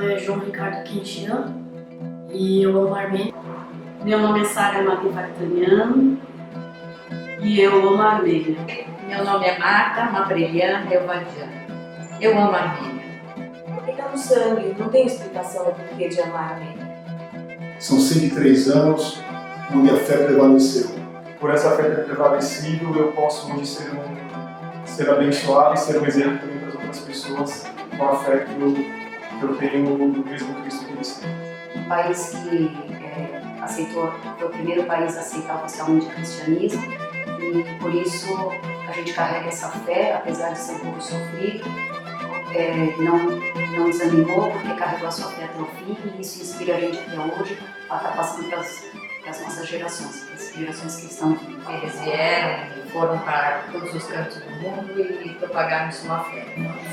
nome é João Ricardo Quintino e eu amo a Armênia. Meu nome é Sara Maria Vartanian e eu amo a Armênia. Meu nome é Marta Mabrelian Elvadian. Eu amo a Armênia. Porque está no sangue, não tem explicação do porquê de amar a Armênia. São 103 anos onde a fé prevaleceu. Por essa fé ter prevalecido, eu posso hoje ser abençoado e ser um exemplo também para as outras pessoas com a fé que eu tenho no mesmo Cristo que eles têm. Um país que foi o primeiro país a aceitar oficialmente o cristianismo e por isso a gente carrega essa fé, apesar de ser um pouco sofrido, não desanimou porque carregou a sua fé até o fim e isso inspira a gente até hoje a estar passando para as nossas gerações, as gerações que estão aqui. Eles vieram e foram para todos os cantos do mundo e propagaram sua fé.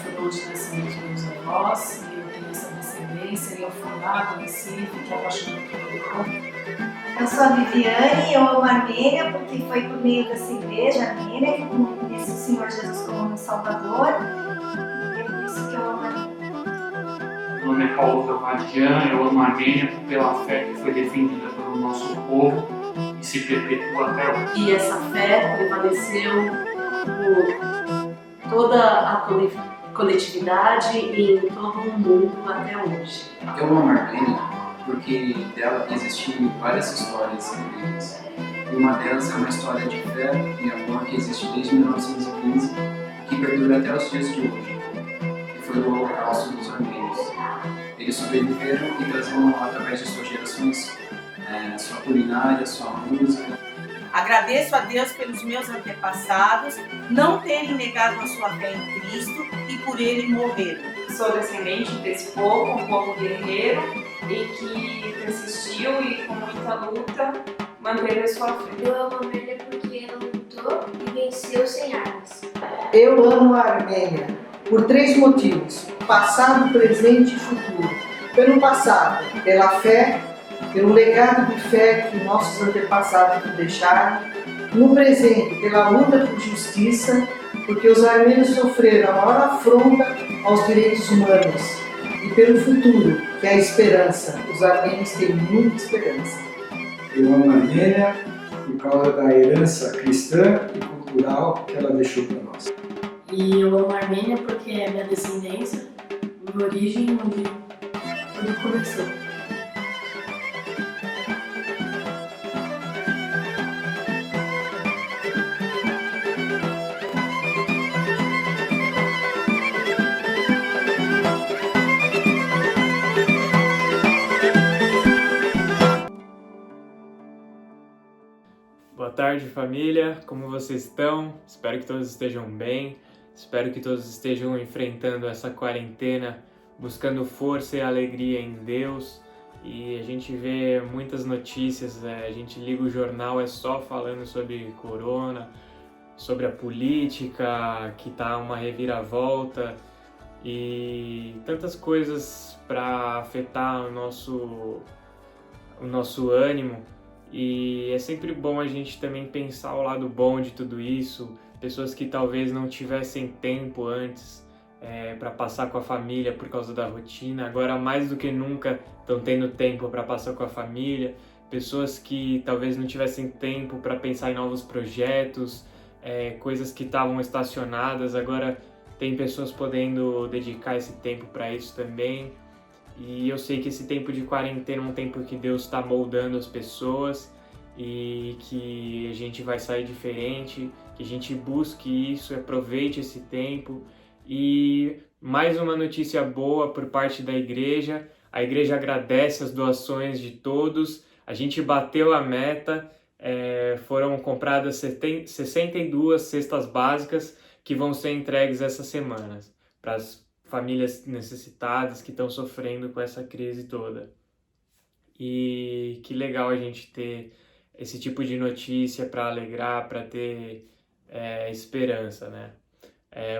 Foi onde nascemos meus avós e eu tenho essa descendência e eu fui lá, conheci, fiquei apaixonada por ele. Eu sou a Viviane, eu amo a Armênia porque foi por meio dessa igreja armênia que eu conheci o Senhor Jesus como meu Salvador e é por isso que eu amo a Armênia. Meu nome é Paulo Elvadian, eu amo a Armênia pela fé que foi defendida pelo nosso povo e se perpetua até hoje. E essa fé prevaleceu por toda a coletividade e em todo o mundo até hoje. Eu amo a Armênia porque dela existem várias histórias incríveis. E uma delas é uma história de fé e amor que existe desde 1915 que perdura até os dias de hoje, que foi o Holocausto dos armênios. Eles sobreviveram e transformam através de suas gerações sua culinária, sua música. Agradeço a Deus pelos meus antepassados não terem negado a sua fé em Cristo e por ele morrer. Sou descendente desse povo, um povo guerreiro e que persistiu e com muita luta manteve a sua fé. Eu amo a Armênia porque ela lutou e venceu sem armas. Eu amo a Armênia por 3 motivos: passado, presente e futuro. Pelo passado, pela fé, pelo legado de fé que nossos antepassados nos deixaram. No presente, pela luta por justiça, porque os armênios sofreram a maior afronta aos direitos humanos. E pelo futuro, que é a esperança. Os armênios têm muita esperança. Eu amo a Armênia por causa da herança cristã e cultural que ela deixou para nós. E eu amo a Armênia porque é minha descendência, minha origem, onde tudo começou. Boa tarde, família. Como vocês estão? Espero que todos estejam bem. Espero que todos estejam enfrentando essa quarentena, buscando força e alegria em Deus. E a gente vê muitas notícias, a gente liga o jornal, é só falando sobre corona, sobre a política, que tá uma reviravolta e tantas coisas para afetar o nosso ânimo. E é sempre bom a gente também pensar o lado bom de tudo isso, pessoas que talvez não tivessem tempo antes para passar com a família por causa da rotina, agora mais do que nunca estão tendo tempo para passar com a família, pessoas que talvez não tivessem tempo para pensar em novos projetos, coisas que estavam estacionadas, agora tem pessoas podendo dedicar esse tempo para isso também. E eu sei que esse tempo de quarentena é um tempo que Deus está moldando as pessoas e que a gente vai sair diferente, que a gente busque isso, aproveite esse tempo. E mais uma notícia boa por parte da igreja: a igreja agradece as doações de todos, a gente bateu a meta, foram compradas 62 cestas básicas que vão ser entregues essas semanas para as famílias necessitadas que estão sofrendo com essa crise toda. E que legal a gente ter esse tipo de notícia para alegrar, para ter esperança, né?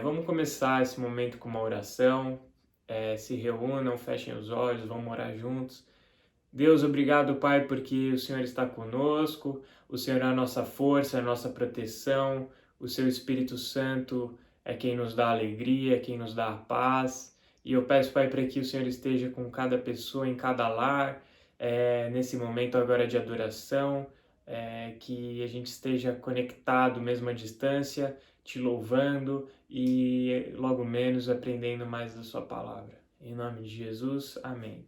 Vamos começar esse momento com uma oração. Se reúnam, fechem os olhos, vamos orar juntos. Deus, obrigado, Pai, porque o Senhor está conosco, o Senhor é a nossa força, a nossa proteção, o Seu Espírito Santo é quem nos dá alegria, é quem nos dá a paz. E eu peço, Pai, para que o Senhor esteja com cada pessoa, em cada lar, nesse momento agora de adoração, que a gente esteja conectado mesmo à distância, te louvando e logo menos aprendendo mais da sua palavra. Em nome de Jesus, amém.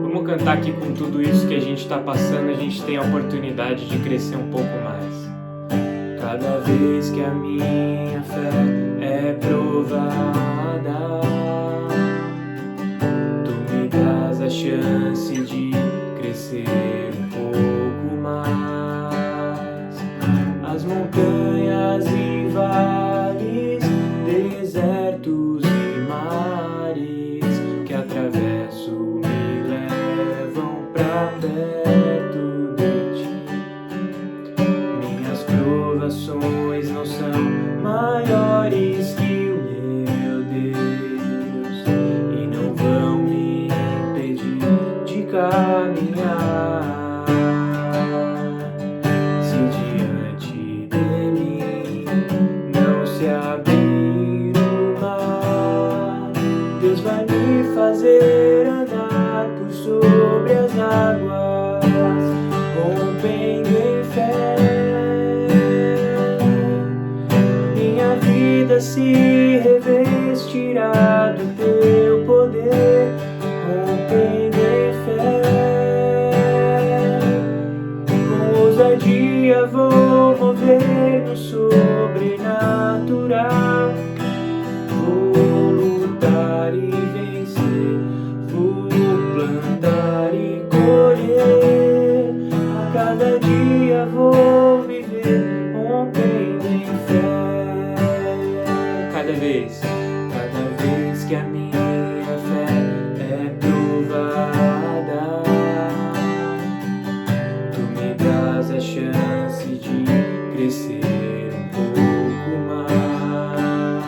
Vamos cantar aqui com tudo isso que a gente está passando, a gente tem a oportunidade de crescer um pouco mais. Cada vez que a minha fé é provada, tu me dás a chance de crescer um pouco mais. As montanhas e vales, desertos e mares que atravesso me levam pra perto de ti. Minhas provações não são maiores que o meu Deus e não vão me impedir de caminhar. Se diante de mim não se abrir o mar, Deus vai me fazer andar por sobre as águas, rompendo em fé. Minha vida se revestirá do teu poder, rompendo em fé. Com ousadia vou mover no sobrenatural, vou lutar e vencer, vou plantar e colher. A cada dia vou viver rompendo em fé. Cada vez que a minha fé é provada, tu me dás a chance de crescer um pouco mais.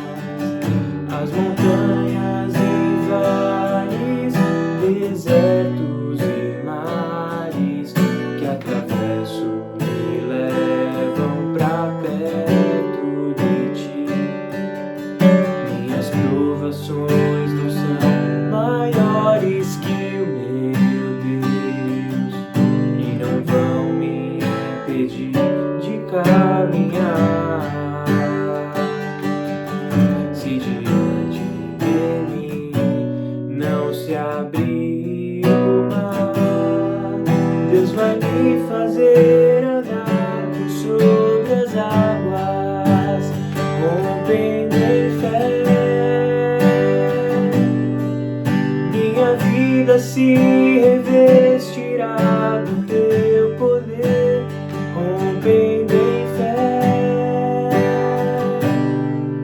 As montanhas e vales, desertos e mares que atravesso me levam pra perto de ti. Minhas provações não são maiores que o meu Deus e não vão me impedir de caminhar. Se diante de mim não se abrir o mar, Deus vai me fazer andar por sobre as águas, rompendo em fé. Minha vida se revestirá do teu poder, rompendo em fé.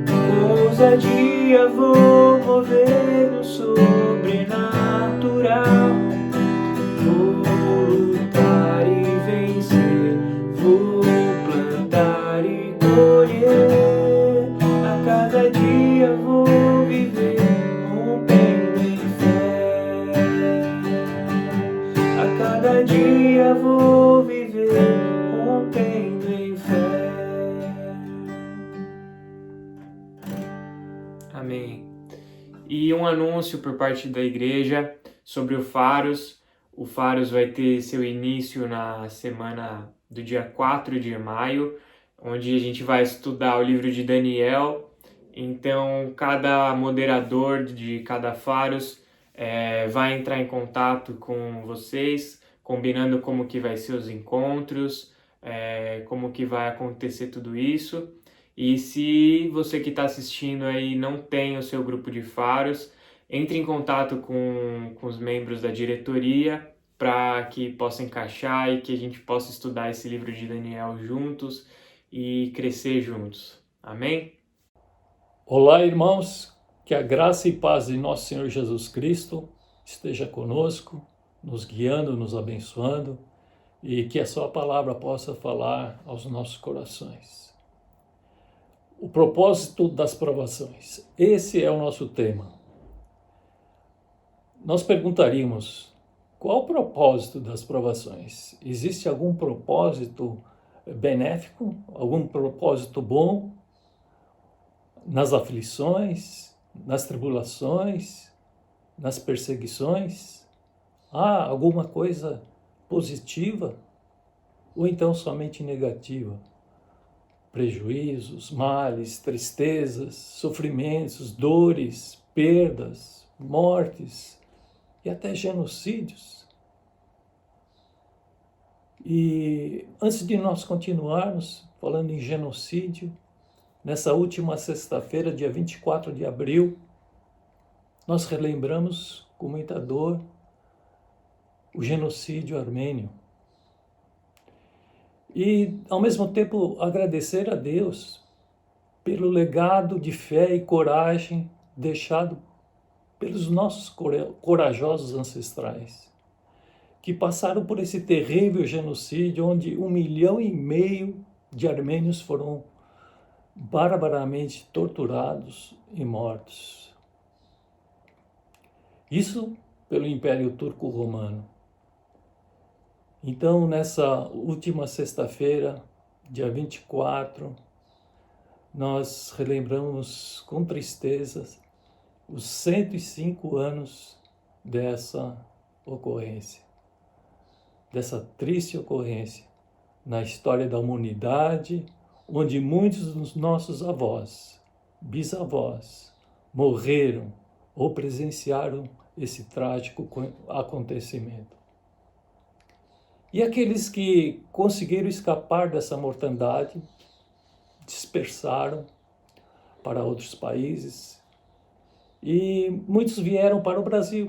Com ousadia vou mover no sobrenatural, vou lutar e vencer, vou plantar e colher. A cada dia vou viver rompendo em fé. A cada dia vou viver rompendo em fé. Amém. E um anúncio por parte da igreja sobre o Faros. O Faros vai ter seu início na semana do dia 4 de maio, onde a gente vai estudar o livro de Daniel. Então, cada moderador de cada Faros vai entrar em contato com vocês, combinando como que vai ser os encontros, como que vai acontecer tudo isso. E se você que está assistindo aí não tem o seu grupo de Faros, entre em contato com os membros da diretoria para que possa encaixar e que a gente possa estudar esse livro de Daniel juntos e crescer juntos. Amém? Olá, irmãos, que a graça e paz de nosso Senhor Jesus Cristo esteja conosco, nos guiando, nos abençoando e que a sua palavra possa falar aos nossos corações. O propósito das provações. Esse é o nosso tema. Nós perguntaríamos, qual o propósito das provações? Existe algum propósito benéfico, algum propósito bom nas aflições, nas tribulações, nas perseguições? Há alguma coisa positiva ou então somente negativa? Prejuízos, males, tristezas, sofrimentos, dores, perdas, mortes e até genocídios. E antes de nós continuarmos falando em genocídio, nessa última sexta-feira, dia 24 de abril, nós relembramos com muita dor o genocídio armênio. E, ao mesmo tempo, agradecer a Deus pelo legado de fé e coragem deixado pelos nossos corajosos ancestrais, que passaram por esse terrível genocídio onde 1,5 milhão de armênios foram barbaramente torturados e mortos. Isso pelo Império Turco-Romano. Então, nessa última sexta-feira, dia 24, nós relembramos com tristeza os 105 anos dessa ocorrência, dessa triste ocorrência na história da humanidade, onde muitos dos nossos avós, bisavós, morreram ou presenciaram esse trágico acontecimento. E aqueles que conseguiram escapar dessa mortandade, dispersaram para outros países e muitos vieram para o Brasil,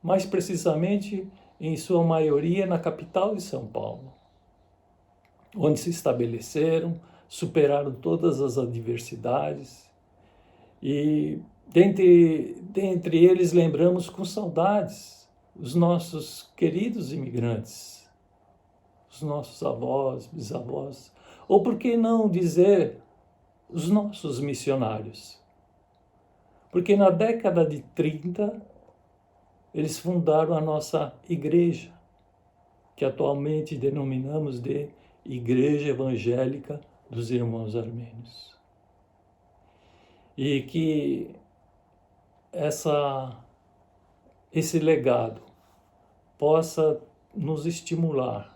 mais precisamente, em sua maioria, na capital de São Paulo, onde se estabeleceram, superaram todas as adversidades e dentre eles lembramos com saudades os nossos queridos imigrantes, os nossos avós, bisavós, ou por que não dizer os nossos missionários. Porque na década de 30, eles fundaram a nossa igreja, que atualmente denominamos de Igreja Evangélica dos Irmãos Armênios. E que esse legado possa nos estimular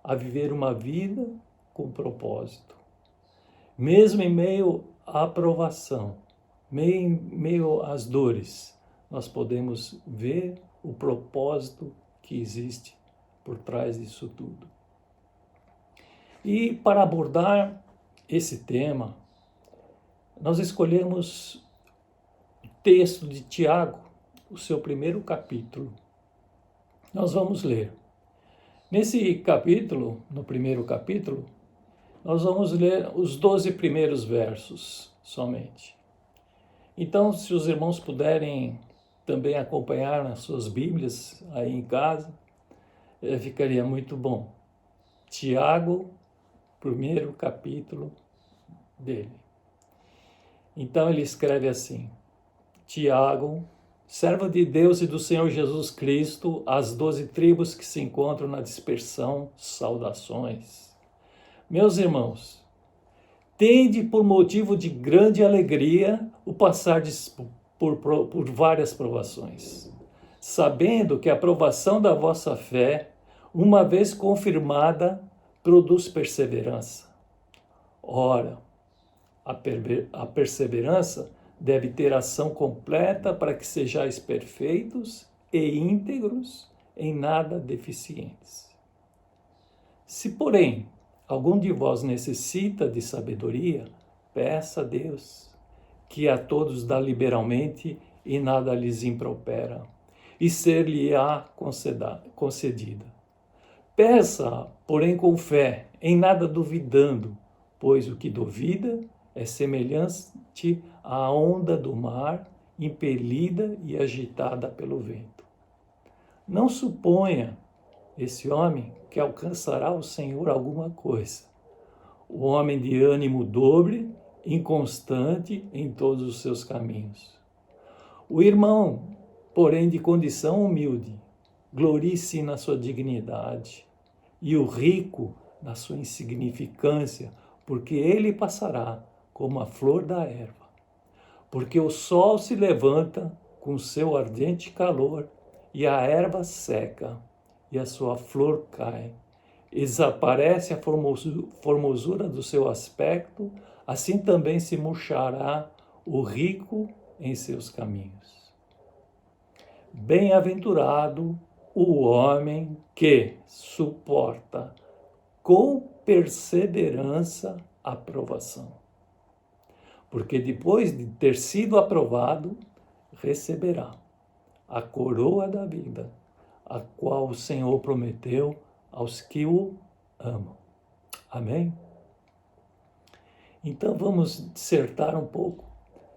a viver uma vida com propósito. Mesmo em meio à provação, em meio às dores, nós podemos ver o propósito que existe por trás disso tudo. E para abordar esse tema, nós escolhemos o texto de Tiago, o seu primeiro capítulo. Nós vamos ler. Nesse capítulo, no primeiro capítulo, nós vamos ler os 12 primeiros versos somente. Então, se os irmãos puderem também acompanhar nas suas Bíblias aí em casa, ficaria muito bom. Tiago, primeiro capítulo dele. Então ele escreve assim: Tiago, servo de Deus e do Senhor Jesus Cristo, às 12 tribos que se encontram na dispersão, saudações. Meus irmãos, tende por motivo de grande alegria o passar por várias provações, sabendo que a provação da vossa fé, uma vez confirmada, produz perseverança. Ora, a perseverança deve ter ação completa para que sejais perfeitos e íntegros, em nada deficientes. Se, porém, algum de vós necessita de sabedoria, peça a Deus, que a todos dá liberalmente e nada lhes impropera, e ser-lhe-á concedida. Peça, porém, com fé, em nada duvidando, pois o que duvida é semelhante à onda do mar, impelida e agitada pelo vento. Não suponha esse homem que alcançará o Senhor alguma coisa. O homem de ânimo dobre, inconstante em todos os seus caminhos. O irmão, porém, de condição humilde, glorie-se na sua dignidade, e o rico na sua insignificância, porque ele passará como a flor da erva. Porque o sol se levanta com seu ardente calor, e a erva seca, e a sua flor cai. Desaparece a formosura do seu aspecto, assim também se murchará o rico em seus caminhos. Bem-aventurado o homem que suporta com perseverança a provação. Porque depois de ter sido aprovado, receberá a coroa da vida, a qual o Senhor prometeu aos que o amam. Amém? Então vamos dissertar um pouco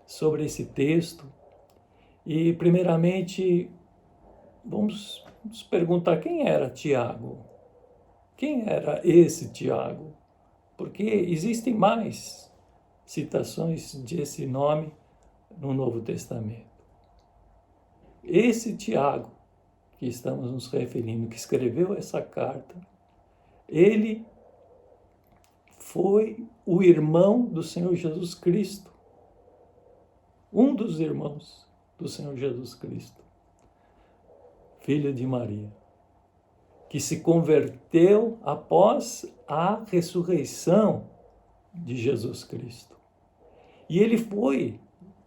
sobre esse texto e, primeiramente, vamos nos perguntar quem era Tiago. Quem era esse Tiago? Porque existem mais citações desse nome no Novo Testamento. Esse Tiago, que estamos nos referindo, que escreveu essa carta, ele foi o irmão do Senhor Jesus Cristo. Um dos irmãos do Senhor Jesus Cristo. Filho de Maria, que se converteu após a ressurreição de Jesus Cristo. E ele foi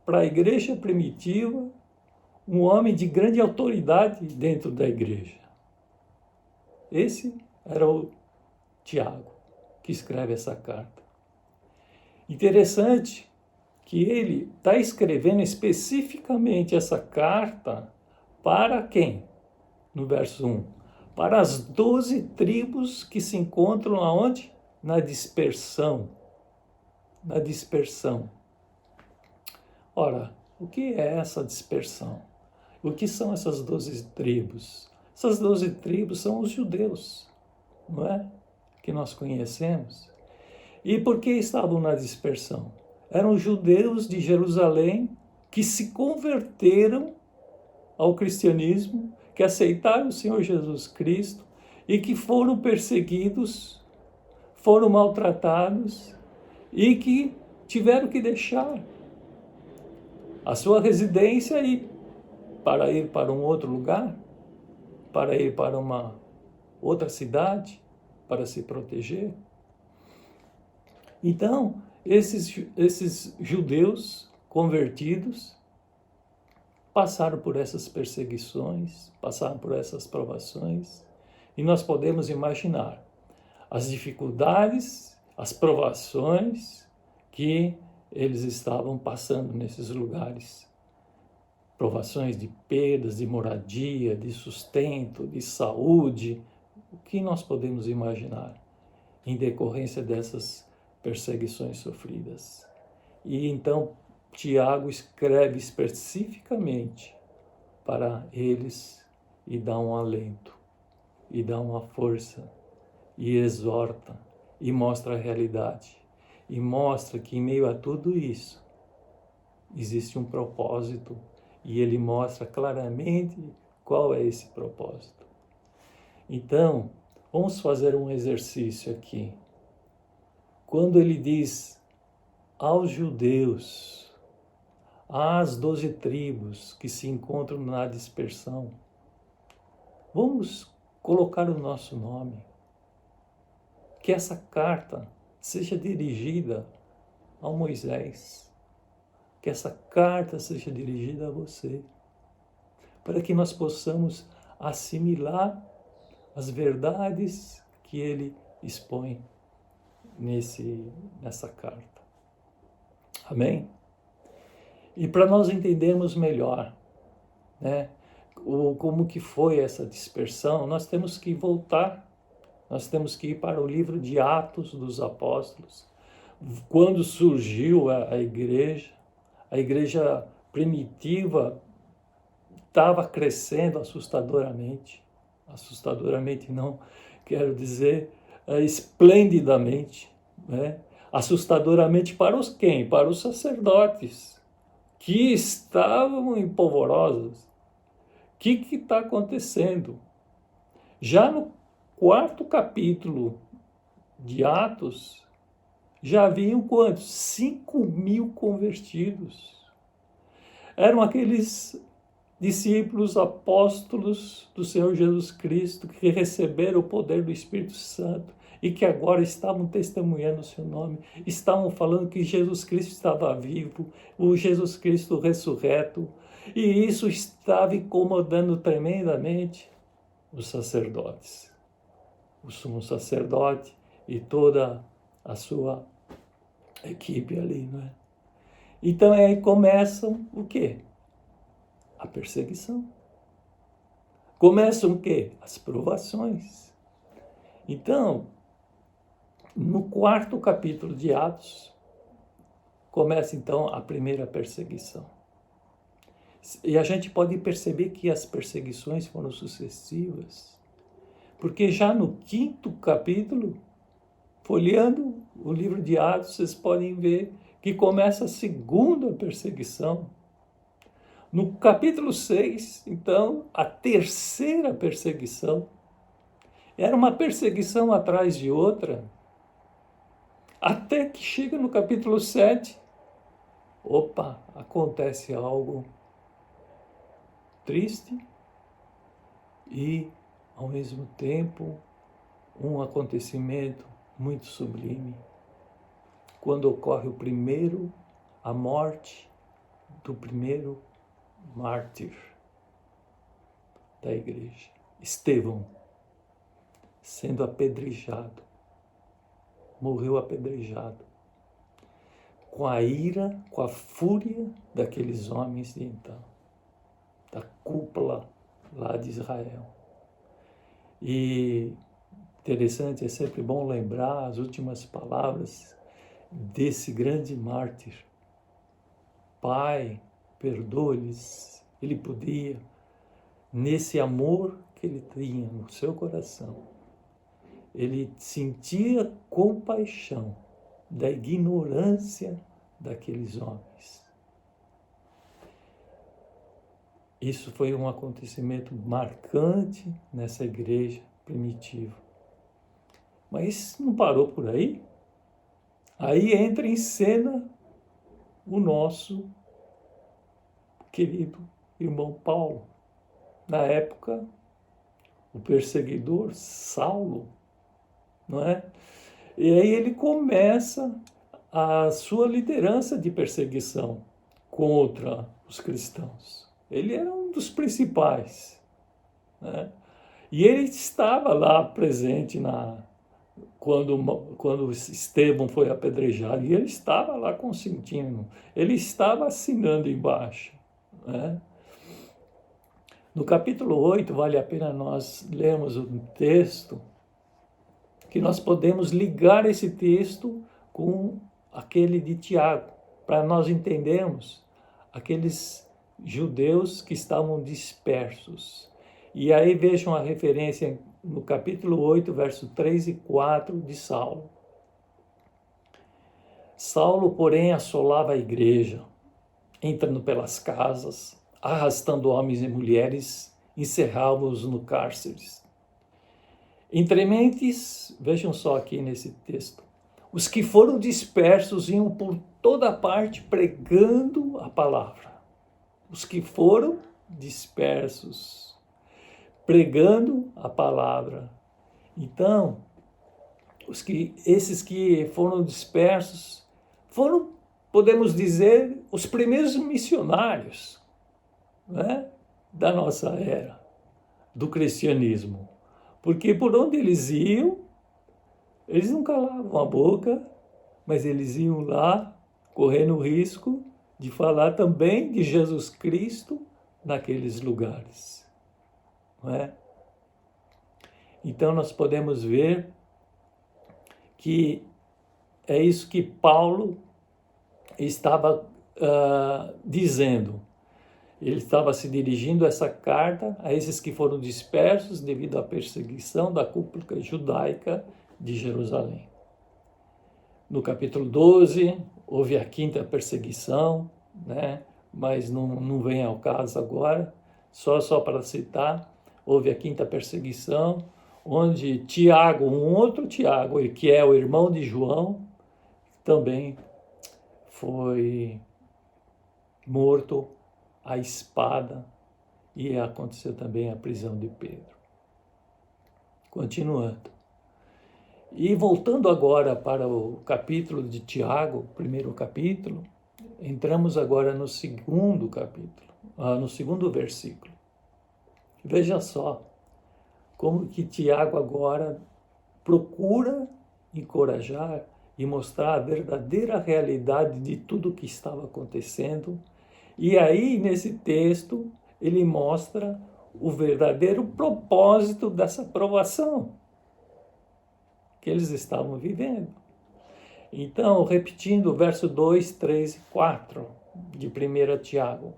para a igreja primitiva um homem de grande autoridade dentro da igreja. Esse era o Tiago, que escreve essa carta. Interessante que ele está escrevendo especificamente essa carta para quem? No verso 1. Para as 12 tribos que se encontram aonde? Na dispersão. Na dispersão. Ora, o que é essa dispersão? O que são essas 12 tribos? Essas 12 tribos são os judeus, não é? Que nós conhecemos. E por que estavam na dispersão? Eram judeus de Jerusalém que se converteram ao cristianismo, que aceitaram o Senhor Jesus Cristo e que foram perseguidos, foram maltratados e que tiveram que deixar a sua residência para ir para um outro lugar, para ir para uma outra cidade, para se proteger. Então, esses judeus convertidos passaram por essas perseguições, passaram por essas provações, e nós podemos imaginar as dificuldades, as provações que eles estavam passando nesses lugares. Provações de perdas, de moradia, de sustento, de saúde, o que nós podemos imaginar em decorrência dessas perseguições sofridas. E então Tiago escreve especificamente para eles e dá um alento, e dá uma força, e exorta, e mostra a realidade, e mostra que em meio a tudo isso existe um propósito, e ele mostra claramente qual é esse propósito. Então, vamos fazer um exercício aqui. Quando ele diz aos judeus, às 12 tribos que se encontram na dispersão, vamos colocar o nosso nome. Que essa carta seja dirigida ao Moisés. Que essa carta seja dirigida a você. Para que nós possamos assimilar as verdades que ele expõe nessa carta. Amém? E para nós entendermos melhor, né, como que foi essa dispersão, nós temos que voltar, nós temos que ir para o livro de Atos dos Apóstolos. Quando surgiu a igreja primitiva estava crescendo assustadoramente não, quero dizer esplendidamente, né? Assustadoramente para os quem? Para os sacerdotes, que estavam empolvorosos. O que está acontecendo? Já no 4º capítulo de Atos, já haviam quantos? 5.000 convertidos. Eram aqueles discípulos, apóstolos do Senhor Jesus Cristo que receberam o poder do Espírito Santo e que agora estavam testemunhando o seu nome, estavam falando que Jesus Cristo estava vivo, o Jesus Cristo ressurreto, e isso estava incomodando tremendamente os sacerdotes, o sumo sacerdote e toda a sua equipe ali, não é? Então aí começam o quê? A perseguição. Começam o quê? As provações. Então, no 4º capítulo de Atos, começa então a primeira perseguição. E a gente pode perceber que as perseguições foram sucessivas, porque já no 5º capítulo, folheando o livro de Atos, vocês podem ver que começa a segunda perseguição. No capítulo 6, então, a terceira perseguição. Era uma perseguição atrás de outra, até que chega no capítulo 7, opa, acontece algo triste e, ao mesmo tempo, um acontecimento muito sublime, quando ocorre a morte do primeiro mártir da igreja, Estevão, sendo apedrejado, morreu apedrejado, com a ira, com a fúria daqueles homens de então, da cúpula lá de Israel. E interessante, é sempre bom lembrar as últimas palavras desse grande mártir. Pai, perdoa-lhes. Ele podia, nesse amor que ele tinha no seu coração, ele sentia compaixão da ignorância daqueles homens. Isso foi um acontecimento marcante nessa igreja primitiva. Mas não parou por aí. Aí entra em cena o nosso querido irmão Paulo. Na época, o perseguidor Saulo, não é? E aí ele começa a sua liderança de perseguição contra os cristãos. Ele era um dos principais, né? E ele estava lá presente quando Estevão foi apedrejado, e ele estava lá consentindo, ele estava assinando embaixo, né? No capítulo 8, vale a pena nós lermos um texto, que nós podemos ligar esse texto com aquele de Tiago, para nós entendermos aqueles judeus que estavam dispersos. E aí vejam a referência no capítulo 8, verso 3 e 4 de Saulo. Saulo, porém, assolava a igreja, entrando pelas casas, arrastando homens e mulheres, encerrava-os no cárceres. Entre mentes, vejam só aqui nesse texto, os que foram dispersos iam por toda parte pregando a palavra. Os que foram dispersos, pregando a palavra. Então, esses que foram dispersos foram, podemos dizer, os primeiros missionários, né, da nossa era, do cristianismo. Porque por onde eles iam, eles não calavam a boca, mas eles iam lá, correndo o risco de falar também de Jesus Cristo naqueles lugares. Não é? Então nós podemos ver que é isso que Paulo estava dizendo. Ele estava se dirigindo essa carta a esses que foram dispersos devido à perseguição da cúpula judaica de Jerusalém. No capítulo 12, houve a 5ª perseguição, né? Mas não vem ao caso agora, só para citar, houve a 5ª perseguição, onde Tiago, um outro Tiago, que é o irmão de João, também foi morto à espada, e aconteceu também a prisão de Pedro. Continuando. E voltando agora para o capítulo de Tiago, primeiro capítulo, entramos agora no segundo capítulo, no segundo versículo. Veja só como que Tiago agora procura encorajar e mostrar a verdadeira realidade de tudo o que estava acontecendo. E aí, nesse texto, ele mostra o verdadeiro propósito dessa provação que eles estavam vivendo. Então, repetindo o verso 2, 3 e 4 de 1 Tiago.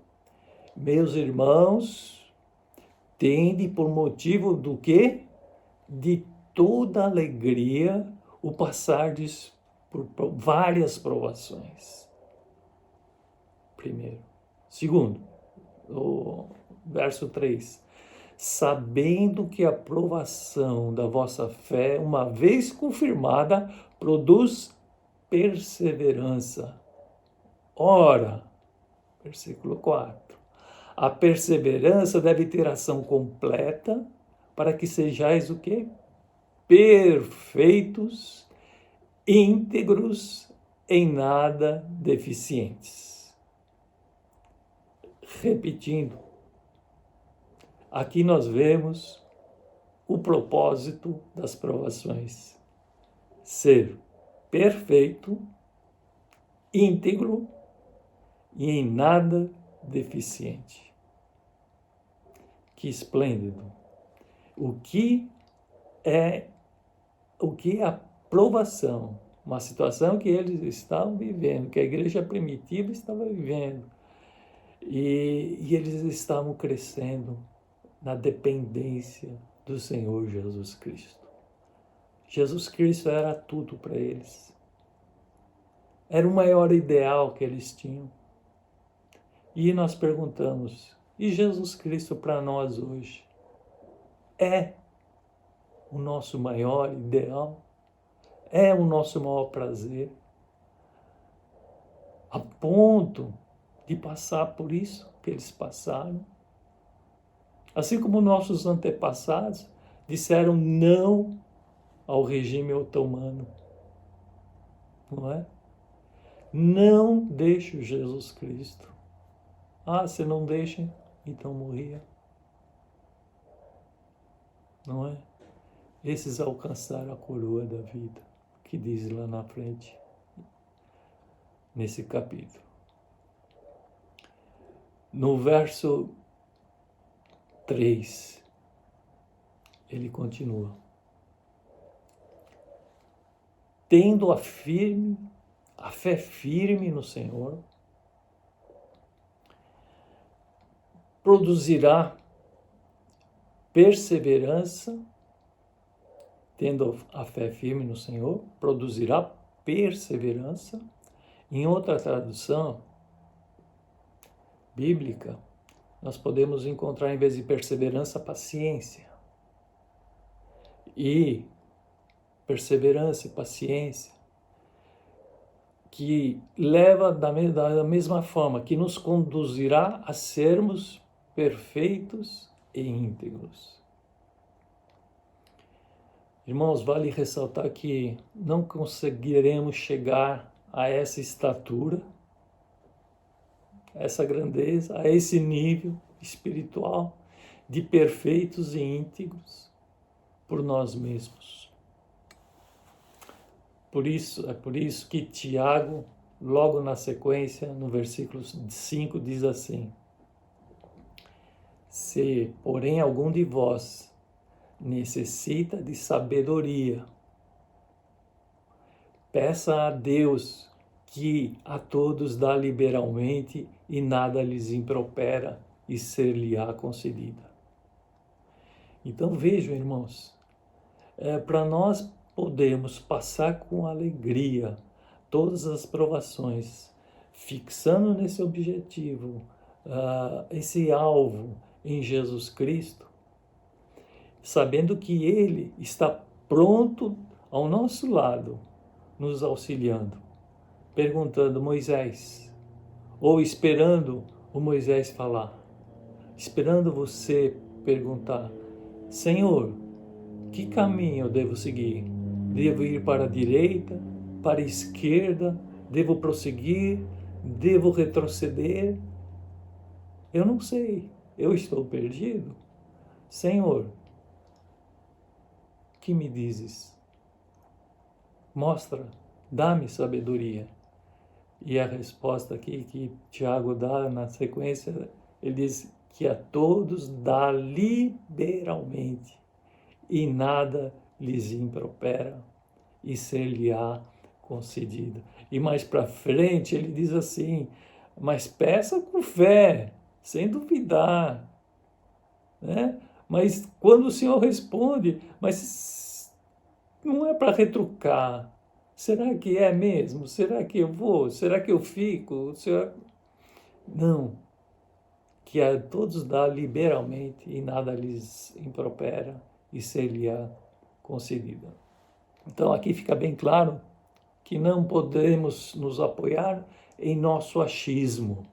Meus irmãos, tende por motivo do quê? De toda alegria o passardes por várias provações. Primeiro. Segundo, o verso 3. Sabendo que a provação da vossa fé, uma vez confirmada, produz perseverança. Ora, versículo 4. A perseverança deve ter ação completa, para que sejais o quê? Perfeitos, íntegros, em nada deficientes. Repetindo, aqui nós vemos o propósito das provações: ser perfeito, íntegro e em nada deficiente. Que esplêndido! O que é a provação? Uma situação que eles estavam vivendo, que a igreja primitiva estava vivendo. E eles estavam crescendo na dependência do Senhor Jesus Cristo. Jesus Cristo era tudo para eles. Era o maior ideal que eles tinham. E nós perguntamos, e Jesus Cristo para nós hoje? É o nosso maior ideal? É o nosso maior prazer? A ponto de passar por isso que eles passaram? Assim como nossos antepassados disseram não ao regime otomano, não é? Não deixe o Jesus Cristo. Ah, se não deixa, então morria. Não é? Esses alcançaram a coroa da vida, que diz lá na frente, nesse capítulo. No verso 3, ele continua. Tendo a fé firme no Senhor, produzirá perseverança. Tendo a fé firme no Senhor, produzirá perseverança. Em outra tradução bíblica, nós podemos encontrar, em vez de perseverança, paciência. E perseverança e paciência, que leva da mesma forma, que nos conduzirá a sermos perfeitos e íntegros. Irmãos, vale ressaltar que não conseguiremos chegar a essa estatura, a essa grandeza, a esse nível espiritual de perfeitos e íntegros por nós mesmos. É por isso que Tiago, logo na sequência, no versículo 5, diz assim: se, porém, algum de vós necessita de sabedoria, peça a Deus, que a todos dá liberalmente e nada lhes impropera, e ser-lhe-á concedida. Então vejam, irmãos, para nós podermos passar com alegria todas as provações, fixando nesse objetivo, esse alvo em Jesus Cristo, sabendo que Ele está pronto ao nosso lado, nos auxiliando, perguntando: Moisés, ou esperando o Moisés falar, esperando você perguntar: Senhor, que caminho eu devo seguir? Devo ir para a direita, para a esquerda? Devo prosseguir? Devo retroceder? Eu não sei, eu estou perdido. Senhor, que me dizes? Mostra, dá-me sabedoria. E a resposta aqui que Tiago dá na sequência, ele diz que a todos dá liberalmente e nada lhes impropera e ser-lhe-á concedido. E mais para frente ele diz assim: mas peça com fé, sem duvidar, né? Mas quando o Senhor responde, mas não é para retrucar. Será que é mesmo? Será que eu vou? Será que eu fico? Não. Que a todos dá liberalmente e nada lhes impropera e ser-lhe-á concedida. Então aqui fica bem claro que não podemos nos apoiar em nosso achismo.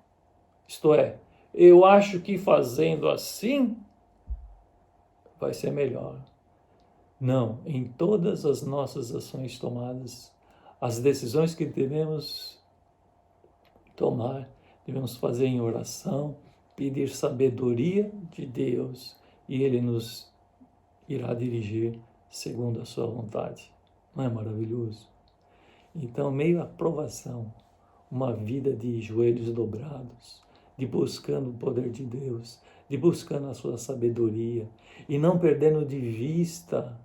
Isto é, eu acho que fazendo assim vai ser melhor. Não, em todas as nossas ações tomadas, as decisões que devemos tomar, devemos fazer em oração, pedir sabedoria de Deus e Ele nos irá dirigir segundo a sua vontade. Não é maravilhoso? Então, meio à provação, uma vida de joelhos dobrados, de buscando o poder de Deus, de buscando a sua sabedoria e não perdendo de vista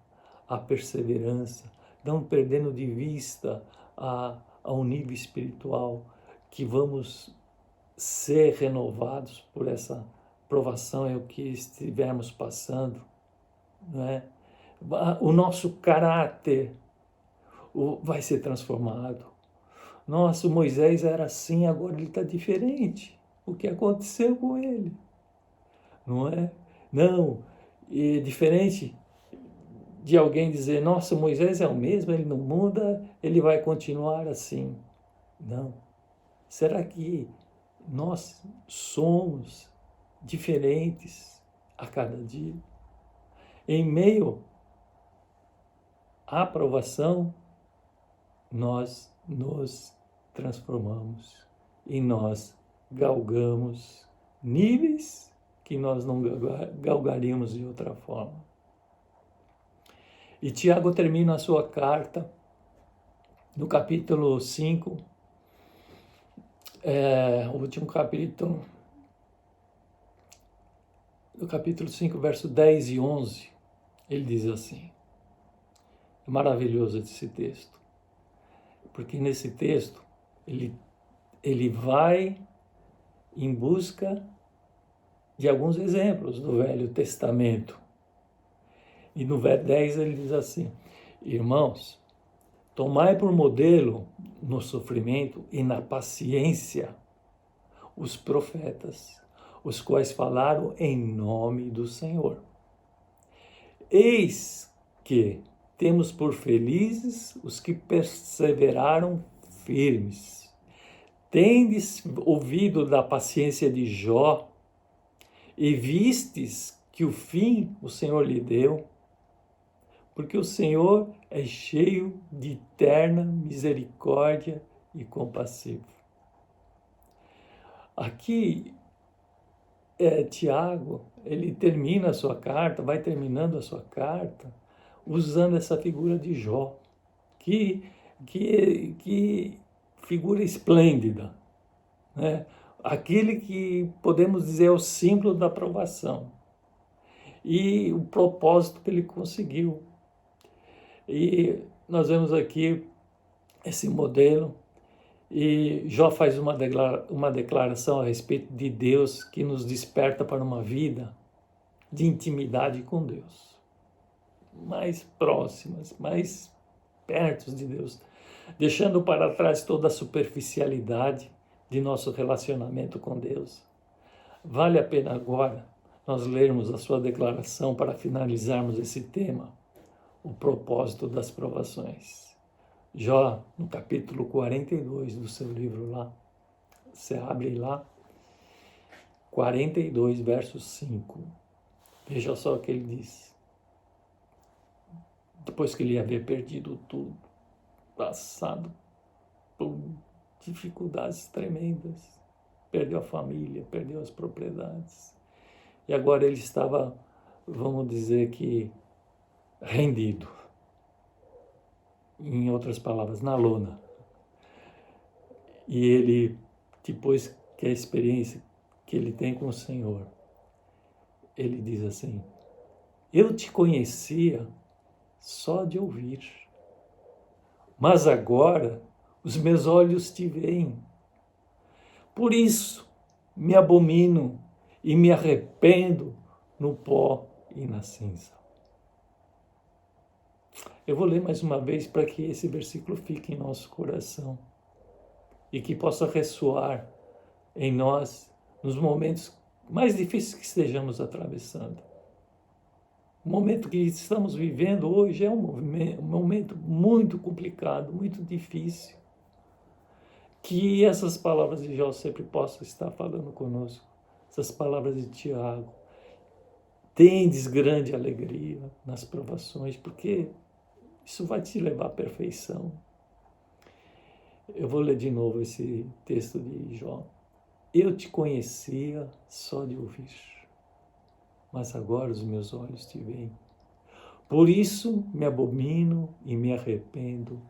a perseverança, não perdendo de vista ao nível espiritual, que vamos ser renovados por essa provação, é o que estivermos passando, não é? O nosso caráter vai ser transformado. Nossa, o Moisés era assim, agora ele está diferente. O que aconteceu com ele? Não é? Não, é diferente de alguém dizer: nossa, Moisés é o mesmo, ele não muda, ele vai continuar assim. Não. Será que nós somos diferentes a cada dia? Em meio à provação, nós nos transformamos e nós galgamos níveis que nós não galgaríamos de outra forma. E Tiago termina a sua carta no capítulo 5, o último capítulo, no capítulo 5, verso 10 e 11, ele diz assim, é maravilhoso esse texto, porque nesse texto ele vai em busca de alguns exemplos do Velho Testamento. E no verso 10 ele diz assim: irmãos, tomai por modelo no sofrimento e na paciência os profetas, os quais falaram em nome do Senhor. Eis que temos por felizes os que perseveraram firmes. Tendes ouvido da paciência de Jó e vistes que o fim o Senhor lhe deu, porque o Senhor é cheio de eterna misericórdia e compassivo. Aqui, Tiago, ele termina a sua carta, vai terminando a sua carta, usando essa figura de Jó, que figura esplêndida, né? Aquele que podemos dizer é o símbolo da aprovação e o propósito que ele conseguiu. E nós vemos aqui esse modelo, e Jó faz uma declaração a respeito de Deus que nos desperta para uma vida de intimidade com Deus, mais próximas, mais perto de Deus, deixando para trás toda a superficialidade de nosso relacionamento com Deus. Vale a pena agora nós lermos a sua declaração para finalizarmos esse tema, o propósito das provações. Jó, no capítulo 42 do seu livro lá, você abre lá, 42, verso 5. Veja só o que ele diz. Depois que ele havia perdido tudo, passado por dificuldades tremendas, perdeu a família, perdeu as propriedades, e agora ele estava, vamos dizer que, rendido. Em outras palavras, na lona. E ele, depois que a experiência que ele tem com o Senhor, ele diz assim: eu te conhecia só de ouvir, mas agora os meus olhos te veem. Por isso me abomino e me arrependo no pó e na cinza. Eu vou ler mais uma vez para que esse versículo fique em nosso coração e que possa ressoar em nós nos momentos mais difíceis que estejamos atravessando. O momento que estamos vivendo hoje é um momento muito complicado, muito difícil. Que essas palavras de Jó sempre possam estar falando conosco, essas palavras de Tiago. Tendes grande alegria nas provações, porque isso vai te levar à perfeição. Eu vou ler de novo esse texto de Jó. Eu te conhecia só de ouvir, mas agora os meus olhos te veem. Por isso me abomino e me arrependo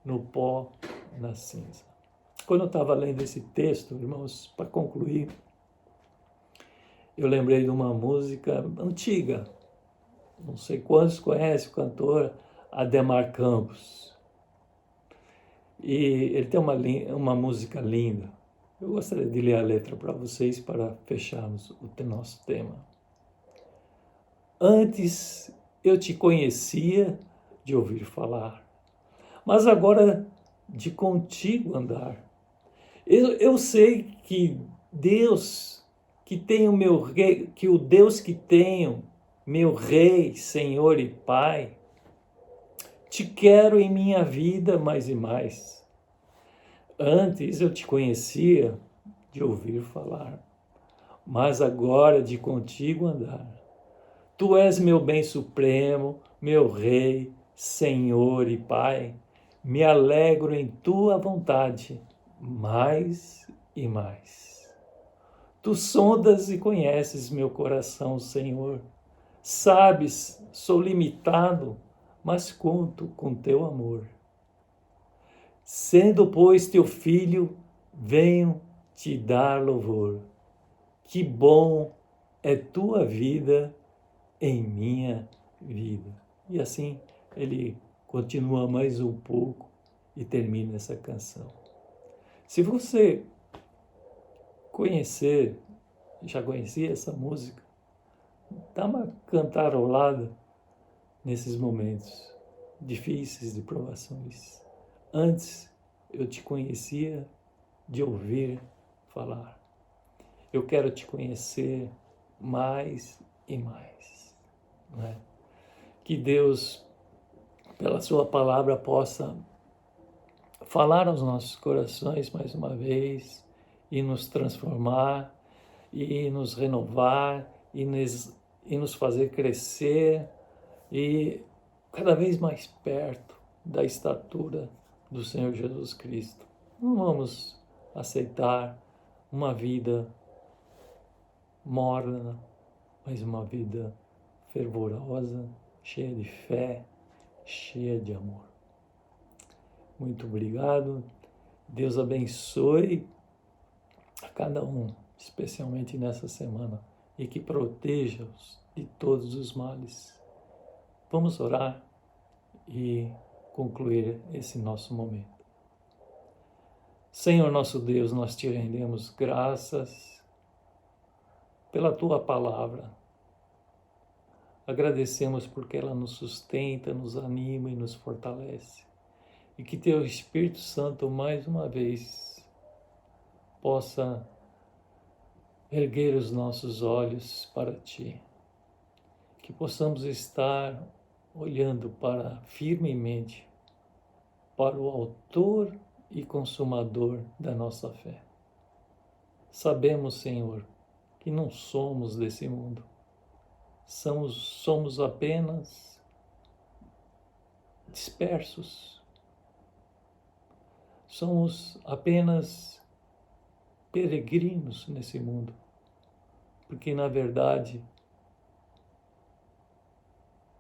no pó, na cinza. Quando eu estava lendo esse texto, irmãos, para concluir, eu lembrei de uma música antiga. Não sei quantos conhecem o cantor Ademar Campos. E ele tem uma música linda. Eu gostaria de ler a letra para vocês para fecharmos o nosso tema. Antes eu te conhecia de ouvir falar, mas agora de contigo andar. Eu sei que Deus que tem o meu rei, que o Deus que tenho, meu Rei, Senhor e Pai, te quero em minha vida mais e mais. Antes eu te conhecia de ouvir falar, mas agora de contigo andar. Tu és meu bem supremo, meu Rei, Senhor e Pai. Me alegro em tua vontade, mais e mais. Tu sondas e conheces meu coração, Senhor. Sabes, sou limitado, mas conto com teu amor. Sendo, pois, teu filho, venho te dar louvor. Que bom é tua vida em minha vida. E assim ele continua mais um pouco e termina essa canção. Se você já conhecia essa música, dá uma cantarolada nesses momentos difíceis de provações. Antes eu te conhecia de ouvir falar. Eu quero te conhecer mais e mais. Não é? Que Deus, pela sua palavra, possa falar aos nossos corações mais uma vez e nos transformar e nos renovar e nos fazer crescer e cada vez mais perto da estatura do Senhor Jesus Cristo. Não vamos aceitar uma vida morna, mas uma vida fervorosa, cheia de fé, cheia de amor. Muito obrigado. Deus abençoe a cada um, especialmente nessa semana, e que proteja-os de todos os males. Vamos orar e concluir esse nosso momento. Senhor nosso Deus, nós te rendemos graças pela tua palavra. Agradecemos porque ela nos sustenta, nos anima e nos fortalece. E que teu Espírito Santo, mais uma vez, possa erguer os nossos olhos para Ti, que possamos estar olhando firmemente para o Autor e Consumador da nossa fé. Sabemos, Senhor, que não somos desse mundo, somos apenas dispersos, somos apenas peregrinos nesse mundo, porque na verdade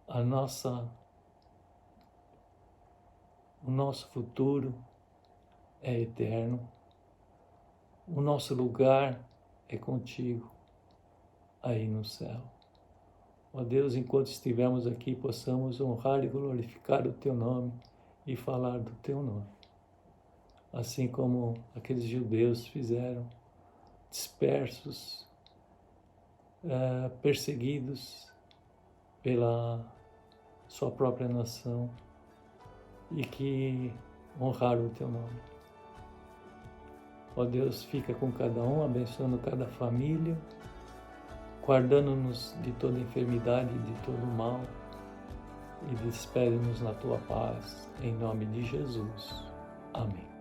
o nosso futuro é eterno, o nosso lugar é contigo, aí no céu. Ó Deus, enquanto estivermos aqui, possamos honrar e glorificar o Teu nome e falar do Teu nome. Assim como aqueles judeus fizeram, dispersos, perseguidos pela sua própria nação, e que honraram o Teu nome. Ó Deus, fica com cada um, abençoando cada família, guardando-nos de toda enfermidade, de todo mal, e despede-nos na Tua paz, em nome de Jesus. Amém.